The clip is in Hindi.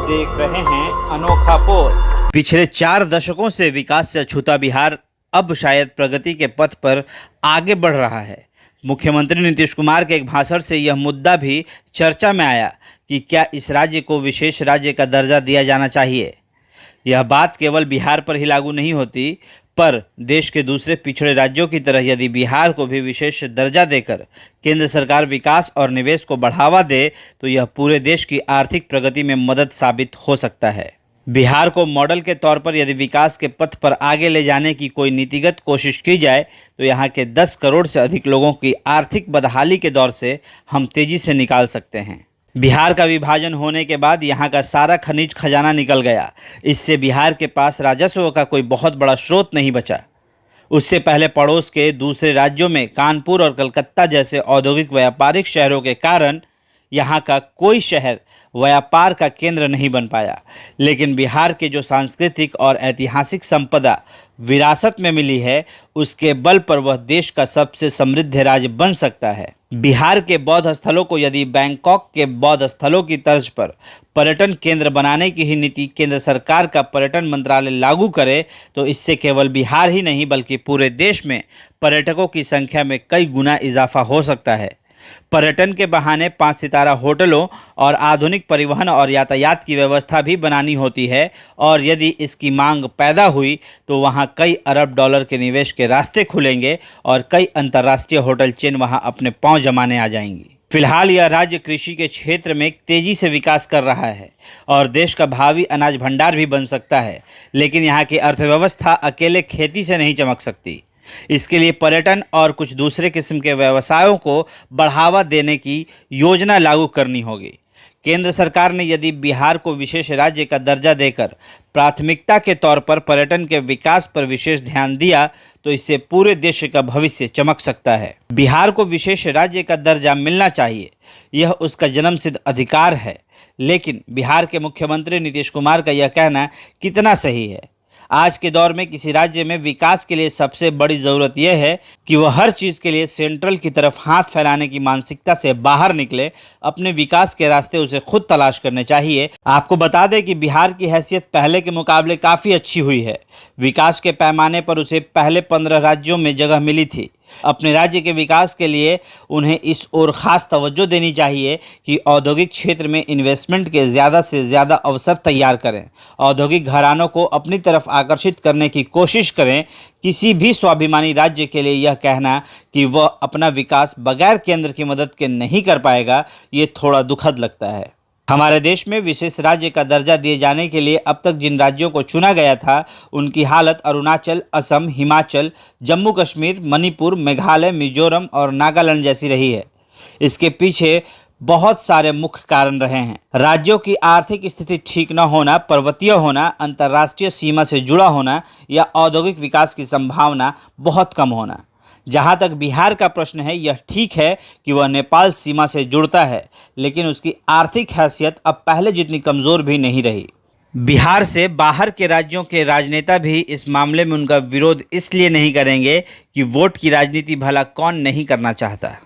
देख रहे हैं अनोखा पोस्ट। पिछले 4 दशकों से विकास से अछूता बिहार अब शायद प्रगति के पथ पर आगे बढ़ रहा है। मुख्यमंत्री नीतीश कुमार के एक भाषण से यह मुद्दा भी चर्चा में आया कि क्या इस राज्य को विशेष राज्य का दर्जा दिया जाना चाहिए। यह बात केवल बिहार पर ही लागू नहीं होती, पर देश के दूसरे पिछड़े राज्यों की तरह यदि बिहार को भी विशेष दर्जा देकर केंद्र सरकार विकास और निवेश को बढ़ावा दे तो यह पूरे देश की आर्थिक प्रगति में मदद साबित हो सकता है। बिहार को मॉडल के तौर पर यदि विकास के पथ पर आगे ले जाने की कोई नीतिगत कोशिश की जाए तो यहाँ के 10 करोड़ से अधिक लोगों की आर्थिक बदहाली के दौर से हम तेजी से निकाल सकते हैं। बिहार का विभाजन होने के बाद यहाँ का सारा खनिज खजाना निकल गया। इससे बिहार के पास राजस्व का कोई बहुत बड़ा स्रोत नहीं बचा। उससे पहले पड़ोस के दूसरे राज्यों में कानपुर और कलकत्ता जैसे औद्योगिक व्यापारिक शहरों के कारण यहाँ का कोई शहर व्यापार का केंद्र नहीं बन पाया। लेकिन बिहार के जो सांस्कृतिक और ऐतिहासिक संपदा विरासत में मिली है, उसके बल पर वह देश का सबसे समृद्ध राज्य बन सकता है। बिहार के बौद्ध स्थलों को यदि बैंकॉक के बौद्ध स्थलों की तर्ज पर पर्यटन केंद्र बनाने की ही नीति केंद्र सरकार का पर्यटन मंत्रालय लागू करे तो इससे केवल बिहार ही नहीं बल्कि पूरे देश में पर्यटकों की संख्या में कई गुना इजाफा हो सकता है। पर्यटन के बहाने 5 सितारा होटलों और आधुनिक परिवहन और यातायात की व्यवस्था भी बनानी होती है, और यदि इसकी मांग पैदा हुई तो वहां कई अरब डॉलर के निवेश के रास्ते खुलेंगे और कई अंतर्राष्ट्रीय होटल चेन वहां अपने पांव जमाने आ जाएंगी। फिलहाल यह राज्य कृषि के क्षेत्र में तेजी से विकास कर रहा है और देश का भावी अनाज भंडार भी बन सकता है, लेकिन यहाँ की अर्थव्यवस्था अकेले खेती से नहीं चमक सकती। इसके लिए पर्यटन और कुछ दूसरे किस्म के व्यवसायों को बढ़ावा देने की योजना लागू करनी होगी। केंद्र सरकार ने यदि बिहार को विशेष राज्य का दर्जा देकर प्राथमिकता के तौर पर पर्यटन के विकास पर विशेष ध्यान दिया तो इससे पूरे देश का भविष्य चमक सकता है। बिहार को विशेष राज्य का दर्जा मिलना चाहिए, यह उसका जन्मसिद्ध अधिकार है। लेकिन बिहार के मुख्यमंत्री नीतीश कुमार का यह कहना कितना सही है? आज के दौर में किसी राज्य में विकास के लिए सबसे बड़ी ज़रूरत यह है कि वह हर चीज़ के लिए सेंट्रल की तरफ हाथ फैलाने की मानसिकता से बाहर निकले। अपने विकास के रास्ते उसे खुद तलाश करने चाहिए। आपको बता दें कि बिहार की हैसियत पहले के मुकाबले काफ़ी अच्छी हुई है। विकास के पैमाने पर उसे पहले 15 राज्यों में जगह मिली थी। अपने राज्य के विकास के लिए उन्हें इस ओर खास तवज्जो देनी चाहिए कि औद्योगिक क्षेत्र में इन्वेस्टमेंट के ज़्यादा से ज़्यादा अवसर तैयार करें, औद्योगिक घरानों को अपनी तरफ आकर्षित करने की कोशिश करें। किसी भी स्वाभिमानी राज्य के लिए यह कहना कि वह अपना विकास बगैर केंद्र की मदद के नहीं कर पाएगा, ये थोड़ा दुखद लगता है। हमारे देश में विशेष राज्य का दर्जा दिए जाने के लिए अब तक जिन राज्यों को चुना गया था उनकी हालत अरुणाचल, असम, हिमाचल, जम्मू कश्मीर, मणिपुर, मेघालय, मिजोरम और नागालैंड जैसी रही है। इसके पीछे बहुत सारे मुख्य कारण रहे हैं। राज्यों की आर्थिक स्थिति ठीक न होना, पर्वतीय होना, अंतर्राष्ट्रीय सीमा से जुड़ा होना या औद्योगिक विकास की संभावना बहुत कम होना। जहाँ तक बिहार का प्रश्न है, यह ठीक है कि वह नेपाल सीमा से जुड़ता है, लेकिन उसकी आर्थिक हैसियत अब पहले जितनी कमज़ोर भी नहीं रही। बिहार से बाहर के राज्यों के राजनेता भी इस मामले में उनका विरोध इसलिए नहीं करेंगे कि वोट की राजनीति भला कौन नहीं करना चाहता।